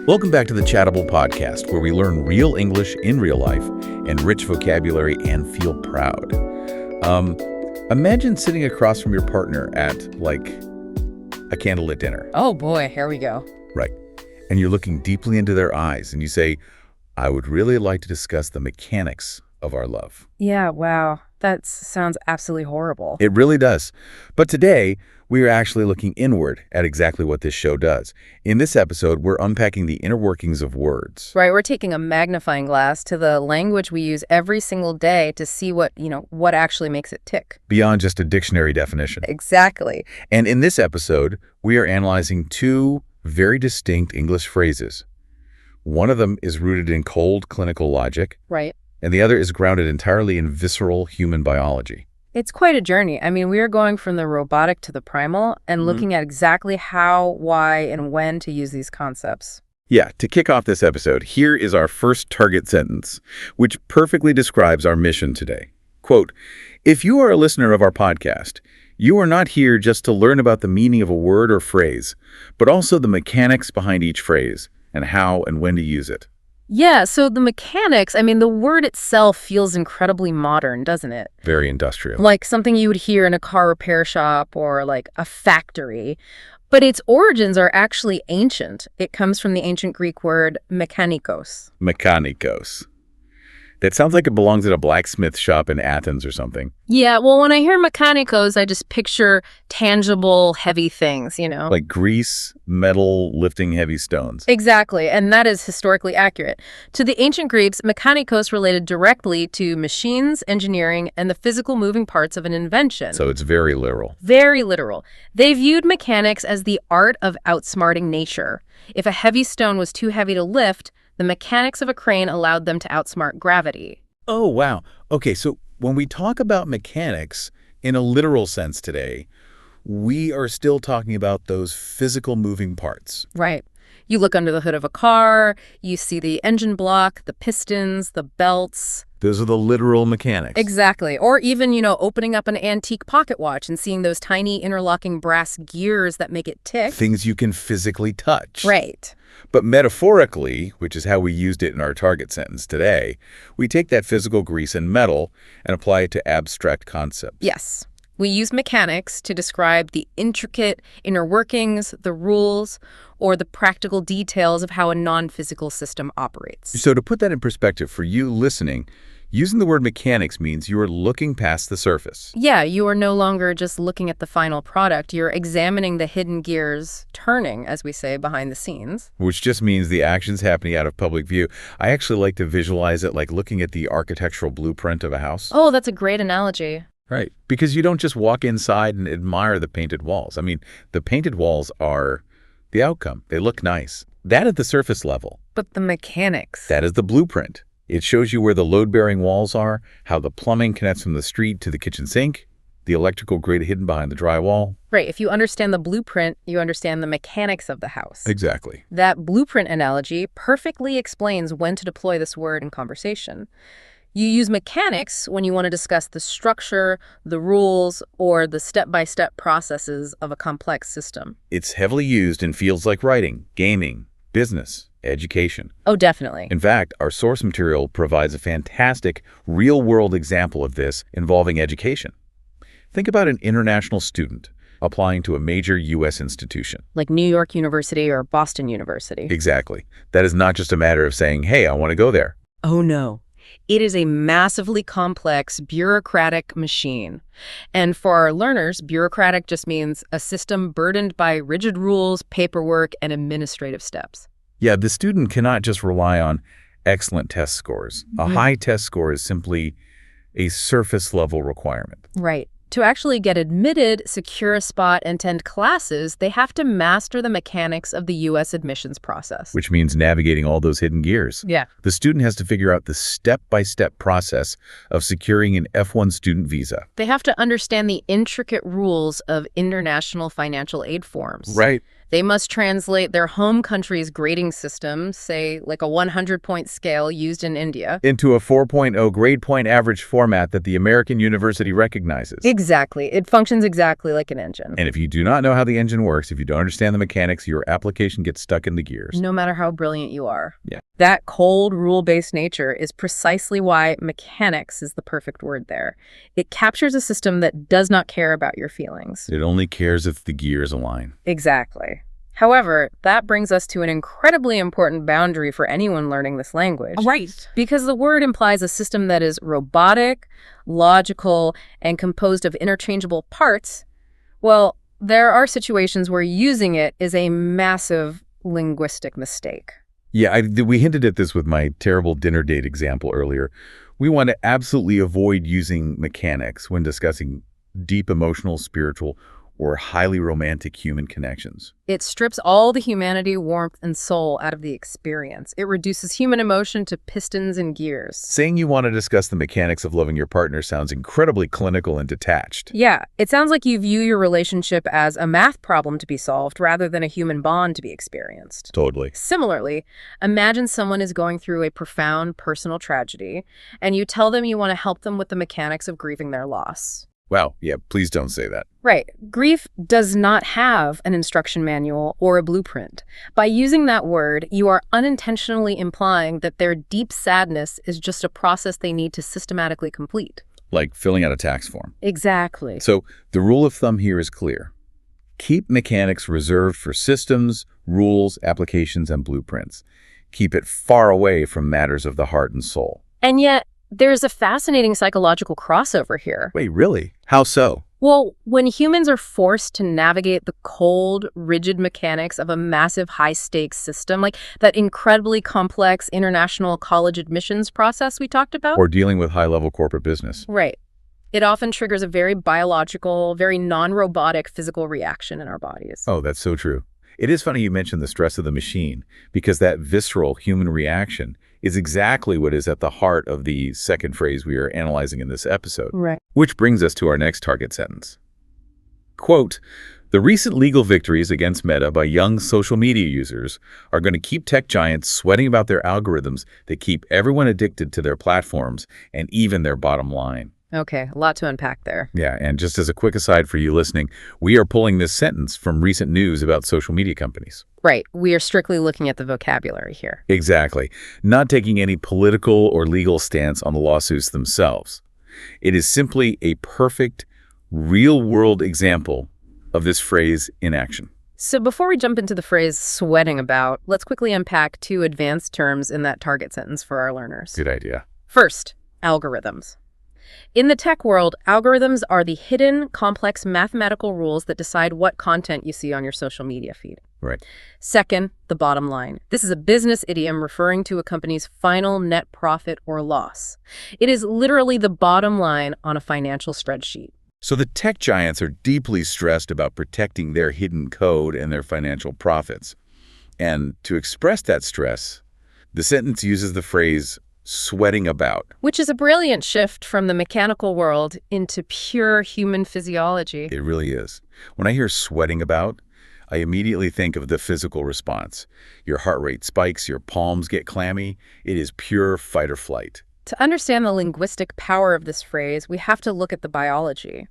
Welcome back to the Chattable podcast, where we learn real English in real life and rich vocabulary and feel proud. Imagine sitting across from your partner at, like, a candlelit dinner. Oh boy, here we go. Right. And you're looking deeply into their eyes and you say, I would really like to discuss the mechanics of our love. Yeah, wow. That sounds absolutely horrible. It really does. But today, we are actually looking inward at exactly what this show does. In this episode, we're unpacking the inner workings of words. Right, we're taking a magnifying glass to the language we use every single day to see what actually makes it tick. Beyond just a dictionary definition. Exactly. And in this episode, we are analyzing two very distinct English phrases. One of them is rooted in cold clinical logic. Right. And the other is grounded entirely in visceral human biology. It's quite a journey. I mean, we are going from the robotic to the primal and looking at exactly how, why, and when to use these concepts. Yeah, to kick off this episode, here is our first target sentence, which perfectly describes our mission today. Quote, if you are a listener of our podcast, you are not here just to learn about the meaning of a word or phrase, but also the mechanics behind each phrase and how and when to use it. Yeah, so the mechanics, I mean, the word itself feels incredibly modern, doesn't it? Very industrial. Like something you would hear in a car repair shop or like a factory. But its origins are actually ancient. It comes from the ancient Greek word mechanikos. Mechanikos. That sounds like it belongs at a blacksmith shop in Athens or something. Yeah, well, when I hear mechanikos, I just picture tangible, heavy things, Like grease, metal, lifting heavy stones. Exactly, and that is historically accurate. To the ancient Greeks, mechanikos related directly to machines, engineering, and the physical moving parts of an invention. So it's very literal. Very literal. They viewed mechanics as the art of outsmarting nature. If a heavy stone was too heavy to lift, the mechanics of a crane allowed them to outsmart gravity. Oh, wow. Okay, so when we talk about mechanics in a literal sense today, we are still talking about those physical moving parts. Right. You look under the hood of a car, you see the engine block, the pistons, the belts. Those are the literal mechanics. Exactly. Or even, opening up an antique pocket watch and seeing those tiny interlocking brass gears that make it tick. Things you can physically touch. Right. But metaphorically, which is how we used it in our target sentence today, we take that physical grease and metal and apply it to abstract concepts. Yes. We use mechanics to describe the intricate inner workings, the rules, or the practical details of how a non-physical system operates. So to put that in perspective for you listening, using the word mechanics means you are looking past the surface. Yeah, you are no longer just looking at the final product. You're examining the hidden gears turning, as we say, behind the scenes. Which just means the actions happening out of public view. I actually like to visualize it like looking at the architectural blueprint of a house. Oh, that's a great analogy. Right. Because you don't just walk inside and admire the painted walls. I mean, the painted walls are the outcome. They look nice. That at the surface level. But the mechanics. That is the blueprint. It shows you where the load-bearing walls are, how the plumbing connects from the street to the kitchen sink, the electrical grid hidden behind the drywall. Right. If you understand the blueprint, you understand the mechanics of the house. Exactly. That blueprint analogy perfectly explains when to deploy this word in conversation. You use mechanics when you want to discuss the structure, the rules, or the step-by-step processes of a complex system. It's heavily used in fields like writing, gaming, business, education. Oh, definitely. In fact, our source material provides a fantastic real-world example of this involving education. Think about an international student applying to a major U.S. institution. Like New York University or Boston University. Exactly. That is not just a matter of saying, hey, I want to go there. Oh, no. It is a massively complex bureaucratic machine. And for our learners, bureaucratic just means a system burdened by rigid rules, paperwork, and administrative steps. Yeah, the student cannot just rely on excellent test scores. A high test score is simply a surface-level requirement. Right. To actually get admitted, secure a spot, and attend classes, they have to master the mechanics of the U.S. admissions process. Which means navigating all those hidden gears. Yeah. The student has to figure out the step-by-step process of securing an F1 student visa. They have to understand the intricate rules of international financial aid forms. Right. They must translate their home country's grading system, say like a 100-point scale used in India. Into a 4.0 grade point average format that the American university recognizes. Exactly. It functions exactly like an engine. And if you do not know how the engine works, if you don't understand the mechanics, your application gets stuck in the gears. No matter how brilliant you are. Yeah. That cold, rule-based nature is precisely why mechanics is the perfect word there. It captures a system that does not care about your feelings. It only cares if the gears align. Exactly. However, that brings us to an incredibly important boundary for anyone learning this language. Right. Because the word implies a system that is robotic, logical, and composed of interchangeable parts. Well, there are situations where using it is a massive linguistic mistake. Yeah, we hinted at this with my terrible dinner date example earlier. We want to absolutely avoid using mechanics when discussing deep emotional, spiritual, or highly romantic human connections. It strips all the humanity, warmth, and soul out of the experience. It reduces human emotion to pistons and gears. Saying you want to discuss the mechanics of loving your partner sounds incredibly clinical and detached. Yeah, it sounds like you view your relationship as a math problem to be solved rather than a human bond to be experienced. Totally. Similarly, imagine someone is going through a profound personal tragedy, and you tell them you want to help them with the mechanics of grieving their loss. Wow, yeah, please don't say that. Right. Grief does not have an instruction manual or a blueprint. By using that word, you are unintentionally implying that their deep sadness is just a process they need to systematically complete. Like filling out a tax form. Exactly. So the rule of thumb here is clear. Keep mechanics reserved for systems, rules, applications, and blueprints. Keep it far away from matters of the heart and soul. And yet, there's a fascinating psychological crossover here. Wait, really? How so? Well, when humans are forced to navigate the cold, rigid mechanics of a massive high-stakes system, like that incredibly complex international college admissions process we talked about. Or dealing with high-level corporate business. Right. It often triggers a very biological, very non-robotic physical reaction in our bodies. Oh, that's so true. It is funny you mentioned the stress of the machine, because that visceral human reaction is exactly what is at the heart of the second phrase we are analyzing in this episode. Right. Which brings us to our next target sentence. Quote, "The recent legal victories against Meta by young social media users are going to keep tech giants sweating about their algorithms that keep everyone addicted to their platforms and even their bottom line." Okay, a lot to unpack there. Yeah, and just as a quick aside for you listening, we are pulling this sentence from recent news about social media companies. Right. We are strictly looking at the vocabulary here. Exactly. Not taking any political or legal stance on the lawsuits themselves. It is simply a perfect, real-world example of this phrase in action. So before we jump into the phrase sweating about, let's quickly unpack two advanced terms in that target sentence for our learners. Good idea. First, algorithms. In the tech world, algorithms are the hidden, complex mathematical rules that decide what content you see on your social media feed. Right. Second, the bottom line. This is a business idiom referring to a company's final net profit or loss. It is literally the bottom line on a financial spreadsheet. So the tech giants are deeply stressed about protecting their hidden code and their financial profits. And to express that stress, the sentence uses the phrase sweating about. Which is a brilliant shift from the mechanical world into pure human physiology. It really is. When I hear sweating about, I immediately think of the physical response. Your heart rate spikes, your palms get clammy. It is pure fight or flight. To understand the linguistic power of this phrase, we have to look at the biology.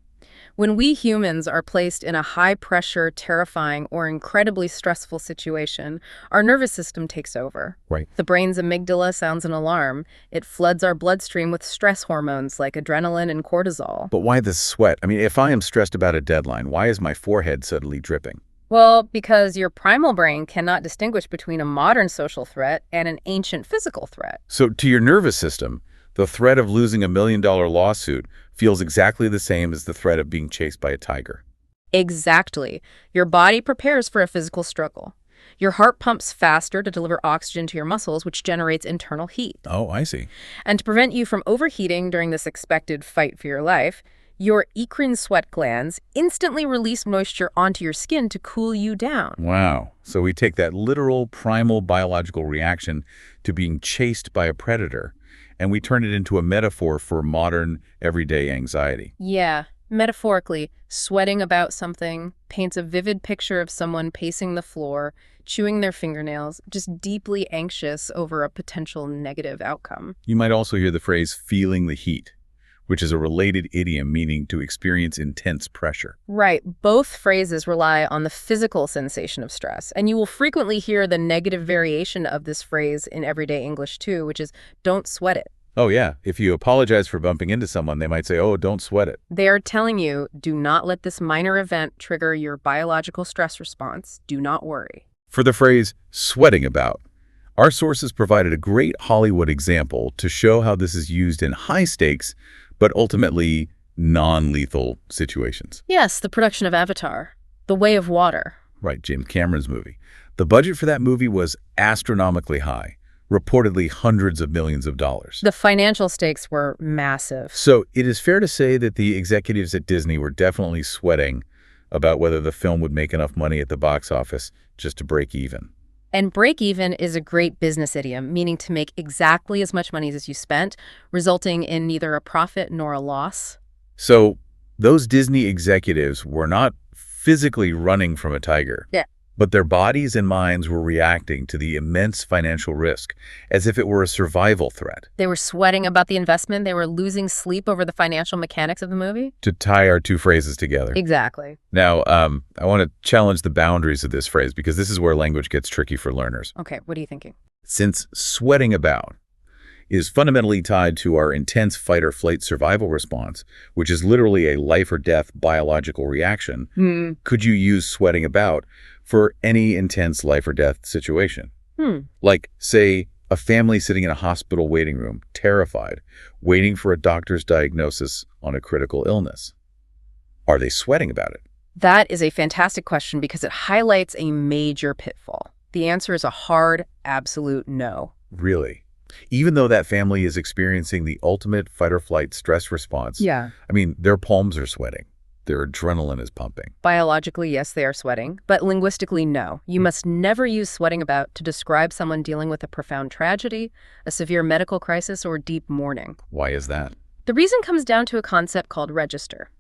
When we humans are placed in a high-pressure, terrifying, or incredibly stressful situation, our nervous system takes over. Right. The brain's amygdala sounds an alarm. It floods our bloodstream with stress hormones like adrenaline and cortisol. But why the sweat? I mean, if I am stressed about a deadline, why is my forehead suddenly dripping? Well, because your primal brain cannot distinguish between a modern social threat and an ancient physical threat. So to your nervous system, the threat of losing $1 million lawsuit feels exactly the same as the threat of being chased by a tiger. Exactly. Your body prepares for a physical struggle. Your heart pumps faster to deliver oxygen to your muscles, which generates internal heat. Oh, I see. And to prevent you from overheating during this expected fight for your life, your eccrine sweat glands instantly release moisture onto your skin to cool you down. Wow. So we take that literal primal biological reaction to being chased by a predator, and we turn it into a metaphor for modern, everyday anxiety. Yeah, Metaphorically, sweating about something paints a vivid picture of someone pacing the floor, chewing their fingernails, just deeply anxious over a potential negative outcome. You might also hear the phrase feeling the heat, which is a related idiom meaning to experience intense pressure. Right. Both phrases rely on the physical sensation of stress, and you will frequently hear the negative variation of this phrase in everyday English too, which is don't sweat it. Oh yeah, if you apologize for bumping into someone, they might say, oh, don't sweat it. They are telling you, do not let this minor event trigger your biological stress response. Do not worry. For the phrase sweating about, our sources provided a great Hollywood example to show how this is used in high-stakes, but ultimately non-lethal situations. Yes, the production of Avatar, The Way of Water. Right, James Cameron's movie. The budget for that movie was astronomically high, reportedly hundreds of millions of dollars. The financial stakes were massive. So it is fair to say that the executives at Disney were definitely sweating about whether the film would make enough money at the box office just to break even. And break even is a great business idiom, meaning to make exactly as much money as you spent, resulting in neither a profit nor a loss. So those Disney executives were not physically running from a tiger. Yeah. But their bodies and minds were reacting to the immense financial risk as if it were a survival threat. They were sweating about the investment. They were losing sleep over the financial mechanics of the movie. To tie our two phrases together. Exactly. Now, I want to challenge the boundaries of this phrase because this is where language gets tricky for learners. Okay, what are you thinking? Since sweating about is fundamentally tied to our intense fight-or-flight survival response, which is literally a life-or-death biological reaction, could you use sweating about for any intense life-or-death situation? Like, say, a family sitting in a hospital waiting room, terrified, waiting for a doctor's diagnosis on a critical illness. Are they sweating about it? That is a fantastic question because it highlights a major pitfall. The answer is a hard, absolute no. Really? Even though that family is experiencing the ultimate fight-or-flight stress response, Yeah. I mean, their palms are sweating. Their adrenaline is pumping. Biologically, yes, they are sweating, but linguistically, no. You must never use sweating about to describe someone dealing with a profound tragedy, a severe medical crisis, or deep mourning. Why is that? The reason comes down to a concept called register.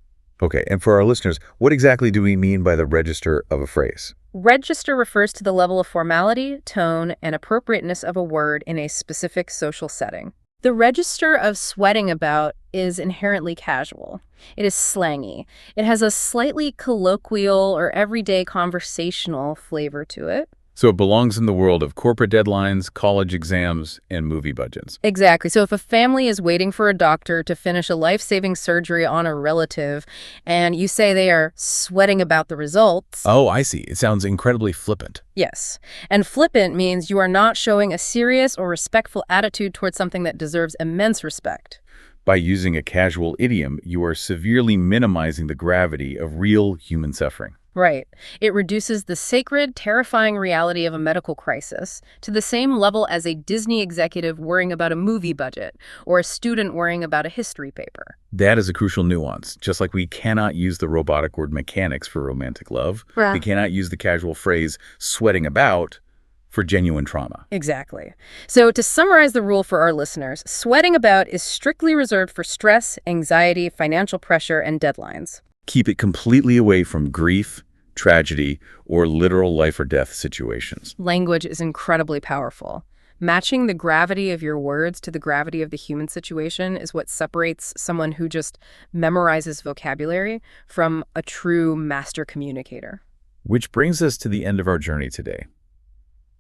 Okay, and for our listeners, what exactly do we mean by the register of a phrase? Register refers to the level of formality, tone, and appropriateness of a word in a specific social setting. The register of sweating about is inherently casual. It is slangy. It has a slightly colloquial or everyday conversational flavor to it. So it belongs in the world of corporate deadlines, college exams, and movie budgets. Exactly. So if a family is waiting for a doctor to finish a life-saving surgery on a relative, and you say they are sweating about the results... Oh, I see. It sounds incredibly flippant. Yes. And flippant means you are not showing a serious or respectful attitude towards something that deserves immense respect. By using a casual idiom, you are severely minimizing the gravity of real human suffering. Right. It reduces the sacred, terrifying reality of a medical crisis to the same level as a Disney executive worrying about a movie budget or a student worrying about a history paper. That is a crucial nuance. Just like we cannot use the robotic word mechanics for romantic love, we cannot use the casual phrase sweating about for genuine trauma. Exactly. So to summarize the rule for our listeners, sweating about is strictly reserved for stress, anxiety, financial pressure, and deadlines. Keep it completely away from grief, tragedy, or literal life or death situations. Language is incredibly powerful. Matching the gravity of your words to the gravity of the human situation is what separates someone who just memorizes vocabulary from a true master communicator. Which brings us to the end of our journey today.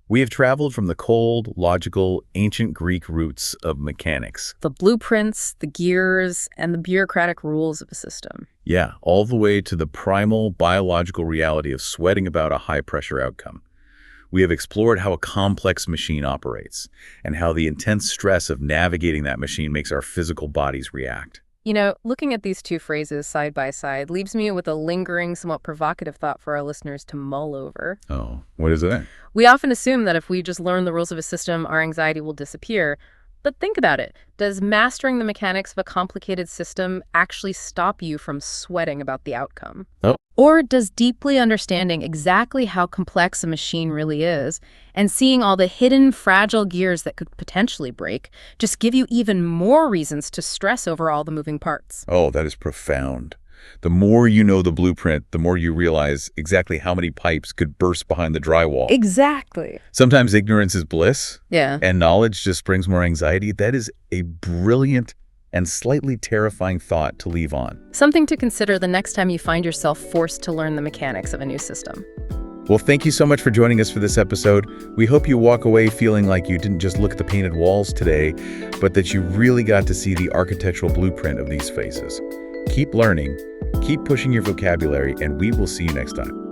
We have traveled from the cold, logical, ancient Greek roots of mechanics. The blueprints, the gears, and the bureaucratic rules of a system. Yeah, all the way to the primal biological reality of sweating about a high-pressure outcome. We have explored how a complex machine operates and how the intense stress of navigating that machine makes our physical bodies react. You know, looking at these two phrases side by side leaves me with a lingering, somewhat provocative thought for our listeners to mull over. Oh, what is that? We often assume that if we just learn the rules of a system, our anxiety will disappear. But think about it. Does mastering the mechanics of a complicated system actually stop you from sweating about the outcome? Oh. Or does deeply understanding exactly how complex a machine really is and seeing all the hidden fragile gears that could potentially break just give you even more reasons to stress over all the moving parts? Oh, that is profound. The more you know the blueprint, the more you realize exactly how many pipes could burst behind the drywall. Exactly. Sometimes ignorance is bliss, Yeah. and knowledge just brings more anxiety. That is a brilliant and slightly terrifying thought to leave on. Something to consider the next time you find yourself forced to learn the mechanics of a new system. Well, thank you so much for joining us for this episode. We hope you walk away feeling like you didn't just look at the painted walls today, but that you really got to see the architectural blueprint of these spaces. Keep learning, keep pushing your vocabulary, and we will see you next time.